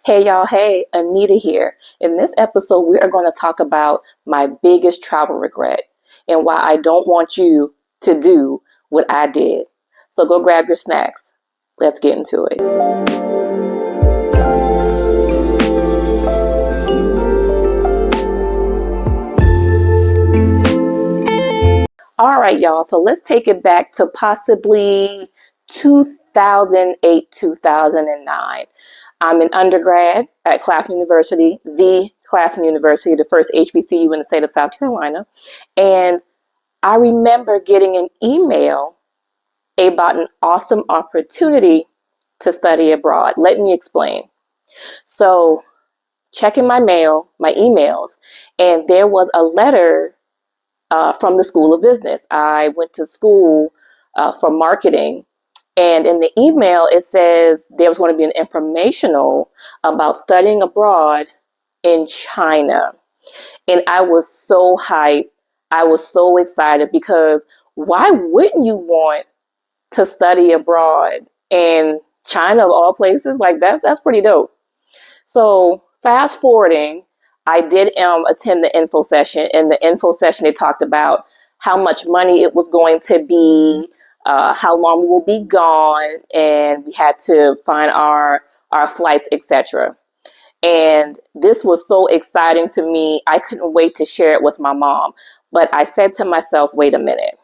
Hey y'all, hey, Anita here. In this episode, we are going to talk about my biggest travel regret and why I don't want you to do what I did. So go grab your snacks. Let's get into it. All right, y'all. So let's take it back to possibly 2008, 2009. I'm an undergrad at Claflin University, the first HBCU in the state of South Carolina. And I remember getting an email about an awesome opportunity to study abroad. Let me explain. So, checking my mail, my emails, and there was a letter from the School of Business. I went to school for marketing, and in the email it says there was going to be an informational about studying abroad in China. And I was so hyped. I was so excited because why wouldn't you want to study abroad in China of all places? Like that's pretty dope. So fast forwarding, I did attend the info session. In the info session, they talked about how much money it was going to be, how long we will be gone, and we had to find our flights, etc. And this was so exciting to me. I couldn't wait to share it with my mom. But I said to myself, wait a minute.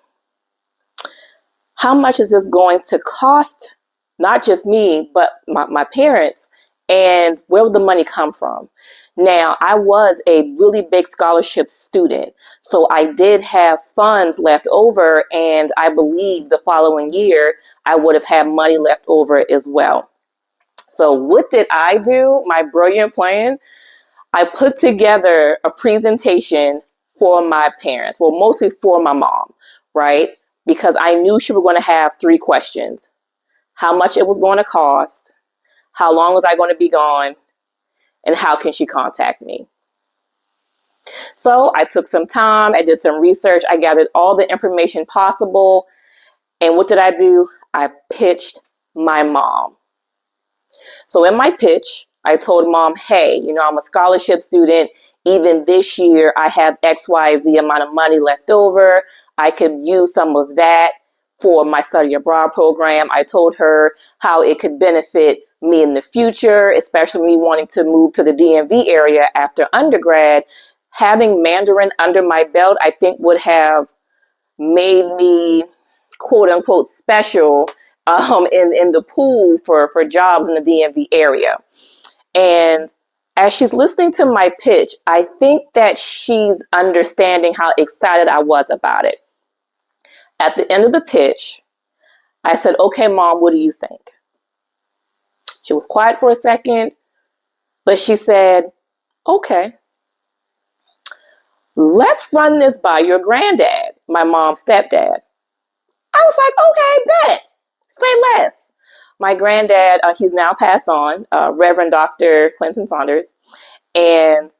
How much is this going to cost? Not just me, but my parents. And where would the money come from? Now, I was a really big scholarship student, so I did have funds left over, and I believe the following year I would have had money left over as well. So what did I do? My brilliant plan? I put together a presentation for my parents, well, mostly for my mom, right? Because I knew she was going to have three questions: how much it was going to cost, how long was I going to be gone, and how can she contact me? So I took some time, I did some research, I gathered all the information possible. And what did I do? I pitched my mom. So in my pitch, I told mom, hey, I'm a scholarship student. Even this year, I have XYZ amount of money left over. I could use some of that for my study abroad program. I told her how it could benefit me in the future, especially me wanting to move to the DMV area after undergrad. Having Mandarin under my belt, I think would have made me quote unquote special in the pool for jobs in the DMV area. And as she's listening to my pitch, I think that she's understanding how excited I was about it. At the end of the pitch, I said, okay, mom, what do you think? She was quiet for a second, but she said, okay, let's run this by your granddad, my mom's stepdad. I was like, okay, bet. Say less. My granddad, he's now passed on, Reverend Dr. Clinton Saunders. And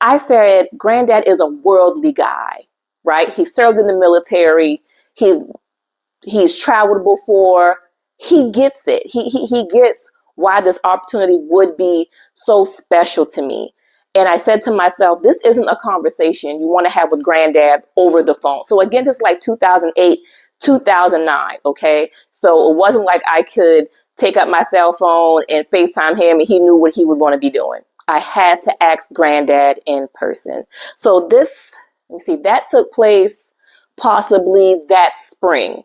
I said, granddad is a worldly guy, right? He served in the military. He's traveled before. He gets it. He gets why this opportunity would be so special to me. And I said to myself, this isn't a conversation you want to have with granddad over the phone. So again, this is like 2008, 2009. Okay. So it wasn't like I could take up my cell phone and FaceTime him and he knew what he was going to be doing. I had to ask granddad in person. So this, let me see, that took place possibly that spring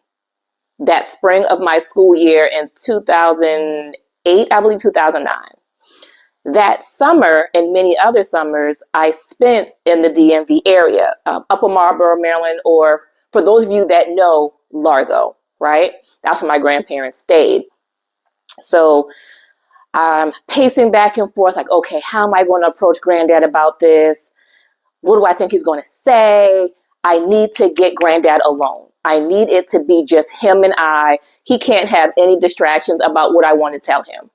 of my school year in 2008, I believe 2009. That summer and many other summers I spent in the DMV area, Upper Marlboro, Maryland, or for those of you that know, Largo, right? That's where my grandparents stayed. So I'm pacing back and forth like, okay, how am I going to approach granddad about this? What do I think he's going to say? I need to get granddad alone. I need it to be just him and I. He can't have any distractions about what I want to tell him.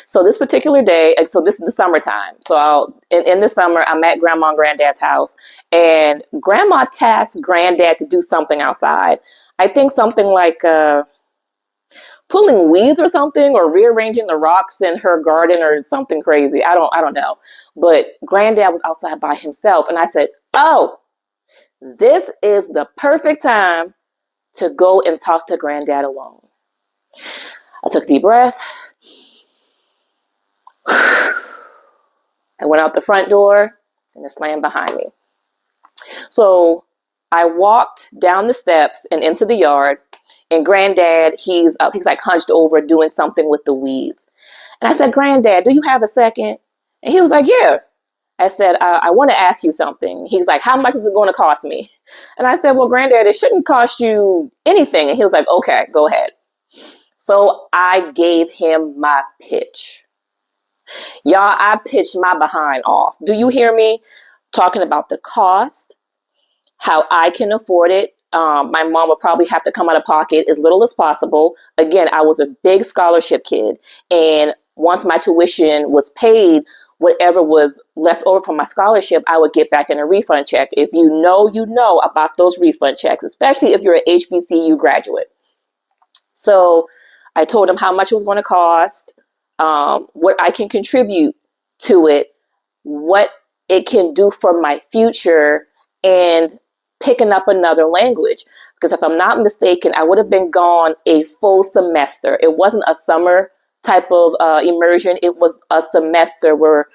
So this particular day, so this is the summertime. So in the summer, I'm at grandma and granddad's house, and grandma tasked granddad to do something outside. I think something like pulling weeds or something, or rearranging the rocks in her garden or something crazy. I don't know. But granddad was outside by himself. And I said, oh, this is the perfect time to go and talk to granddad alone. I took a deep breath. I went out the front door and it slammed behind me. So I walked down the steps and into the yard, and granddad, he's like hunched over doing something with the weeds. And I said, Granddad, do you have a second? And he was like, yeah. I said, I want to ask you something. He's like, how much is it going to cost me? And I said, well, Granddad, it shouldn't cost you anything. And he was like, okay, go ahead. So I gave him my pitch. Y'all, I pitched my behind off. Do you hear me? Talking about the cost, how I can afford it. My mom would probably have to come out of pocket as little as possible. Again, I was a big scholarship kid. And once my tuition was paid, whatever was left over from my scholarship, I would get back in a refund check. If you know about those refund checks, especially if you're an HBCU graduate. So I told him how much it was going to cost, what I can contribute to it, what it can do for my future, and picking up another language. Because if I'm not mistaken, I would have been gone a full semester. It wasn't a summer type of immersion. It was a semester where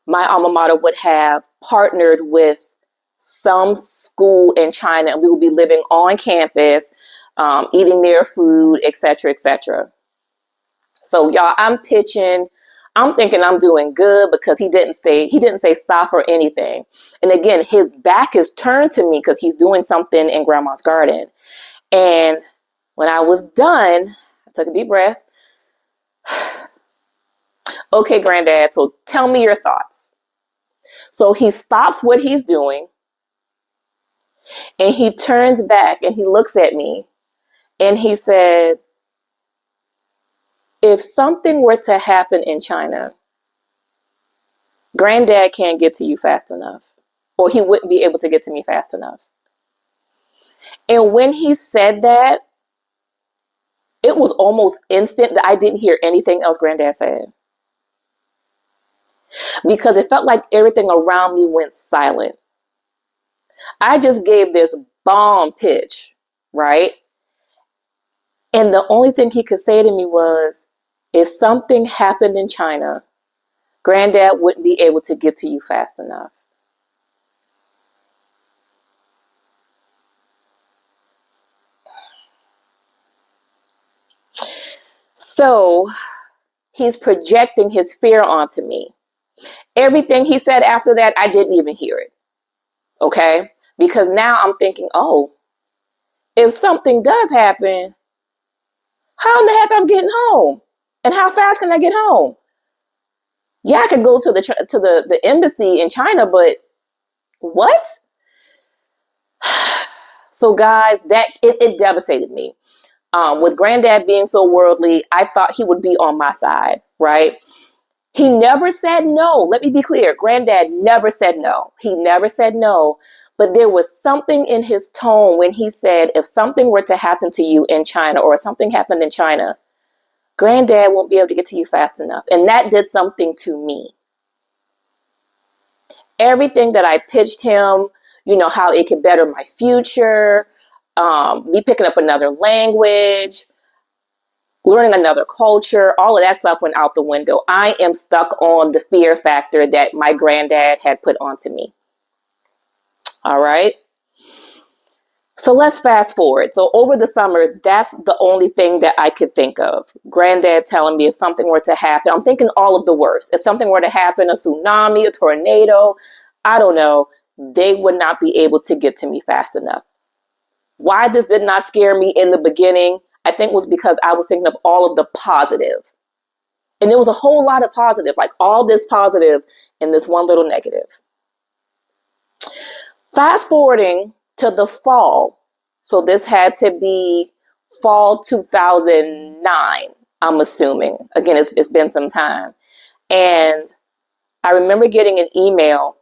my alma mater would have partnered with some school in China, and we would be living on campus, eating their food, etc., etc. So y'all, I'm pitching. I'm thinking I'm doing good because he didn't say stop or anything. And again, his back is turned to me because he's doing something in grandma's garden. And when I was done, I took a deep breath. Okay, Granddad, so tell me your thoughts. So he stops what he's doing and he turns back and he looks at me and he said, if something were to happen in China, Granddad can't get to you fast enough, or he wouldn't be able to get to me fast enough. And when he said that, it was almost instant that I didn't hear anything else Granddad said. Because it felt like everything around me went silent. I just gave this bomb pitch, right? And the only thing he could say to me was, if something happened in China, Granddad wouldn't be able to get to you fast enough. So he's projecting his fear onto me. Everything he said after that, I didn't even hear it. Okay? Because now I'm thinking, oh, if something does happen, how in the heck I'm getting home? And how fast can I get home? Yeah, I could go to the embassy in China, but what? So guys, that it devastated me. With Granddad being so worldly, I thought he would be on my side, right? He never said no. Let me be clear. Granddad never said no. He never said no. But there was something in his tone when he said, if something were to happen to you in China, or something happened in China, Granddad won't be able to get to you fast enough. And that did something to me. Everything that I pitched him, how it could better my future, me picking up another language, learning another culture, all of that stuff went out the window. I am stuck on the fear factor that my granddad had put onto me. All right. So let's fast forward. So over the summer, that's the only thing that I could think of. Granddad telling me if something were to happen, I'm thinking all of the worst. If something were to happen, a tsunami, a tornado, I don't know, they would not be able to get to me fast enough. Why this did not scare me in the beginning, I think was because I was thinking of all of the positive. And there was a whole lot of positive, like all this positive and this one little negative. Fast forwarding to the fall. So this had to be fall 2009, I'm assuming. Again, it's been some time. And I remember getting an email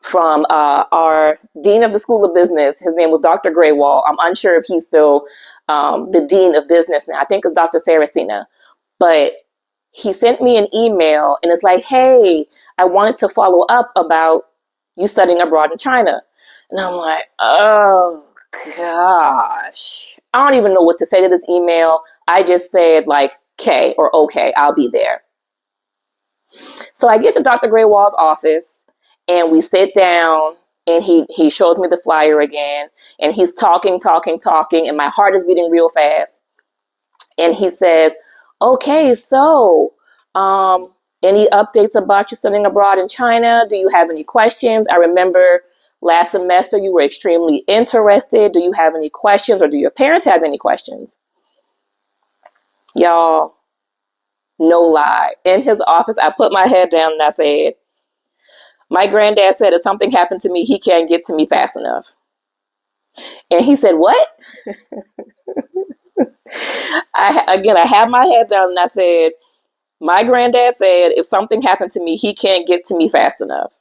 from our dean of the School of Business. His name was Dr. Graywall. I'm unsure if he's still the dean of business now. I think it's Dr. Saracena. But he sent me an email and it's like, hey, I wanted to follow up about you studying abroad in China. And I'm like, oh gosh, I don't even know what to say to this email. I just said like, okay, or okay, I'll be there. So I get to Dr. Graywall's office and we sit down and he shows me the flyer again and he's talking, and my heart is beating real fast. And he says, okay, so any updates about you studying abroad in China? Do you have any questions? I remember last semester you were extremely interested. Do you have any questions, or do your parents have any questions? Y'all, no lie. In his office, I put my head down and I said, my granddad said if something happened to me, he can't get to me fast enough. And he said, what? I had my head down and I said, my granddad said if something happened to me, he can't get to me fast enough.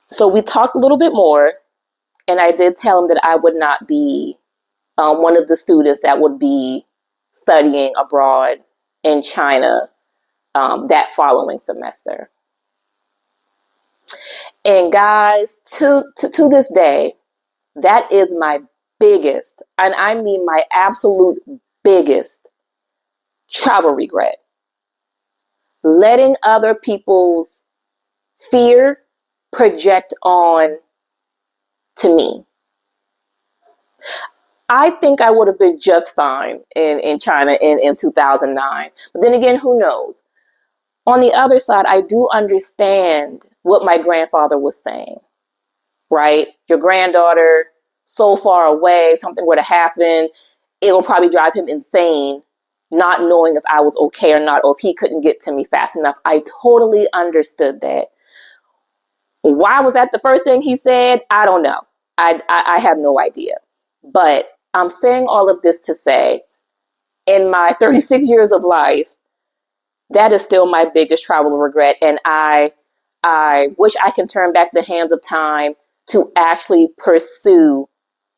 So we talked a little bit more, and I did tell him that I would not be one of the students that would be studying abroad in China that following semester. And guys, to this day, that is my biggest, and I mean my absolute biggest travel regret. Letting other people's fear project on to me. I think I would have been just fine in China in 2009. But then again, who knows? On the other side, I do understand what my grandfather was saying, right? Your granddaughter, so far away, something were to happen, it will probably drive him insane, not knowing if I was okay or not, or if he couldn't get to me fast enough. I totally understood that. Why was that the first thing he said? I don't know. I have no idea. But I'm saying all of this to say, in my 36 years of life, that is still my biggest travel regret. And I wish I can turn back the hands of time to actually pursue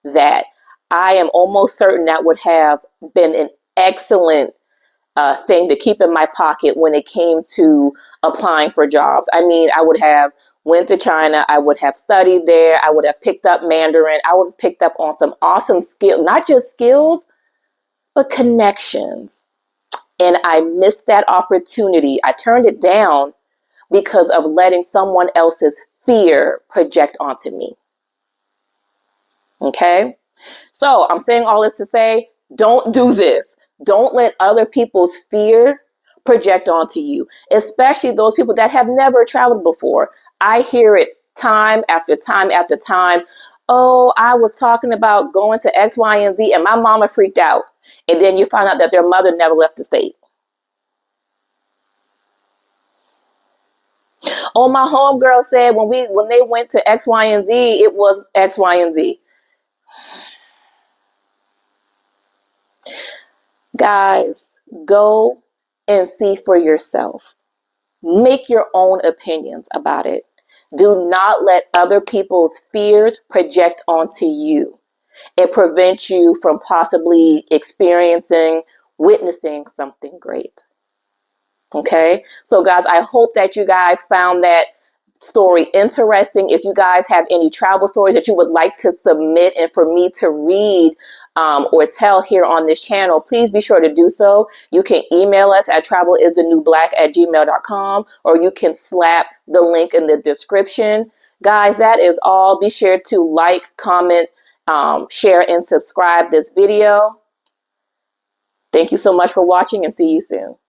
that. I am almost certain that would have been an excellent thing to keep in my pocket when it came to applying for jobs. I mean, I would have went to China. I would have studied there. I would have picked up Mandarin. I would have picked up on some awesome skills, not just skills, but connections. And I missed that opportunity. I turned it down because of letting someone else's fear project onto me. Okay? So I'm saying all this to say, don't do this. Don't let other people's fear project onto you, especially those people that have never traveled before. I hear it time after time after time. Oh, I was talking about going to X, Y, and Z, and my mama freaked out. And then you find out that their mother never left the state. Oh, my homegirl said when they went to X, Y, and Z, it was X, Y, and Z. Guys, go and see for yourself. Make your own opinions about it. Do not let other people's fears project onto you. It prevents you from possibly experiencing, witnessing something great. Okay? So guys, I hope that you guys found that story interesting. If you guys have any travel stories that you would like to submit and for me to read or tell here on this channel, please be sure to do so. You can email us at travelisdnewblack@gmail.com, or you can slap the link in the description. Guys, that is all. Be sure to like, comment, share, and subscribe this video. Thank you so much for watching, and see you soon.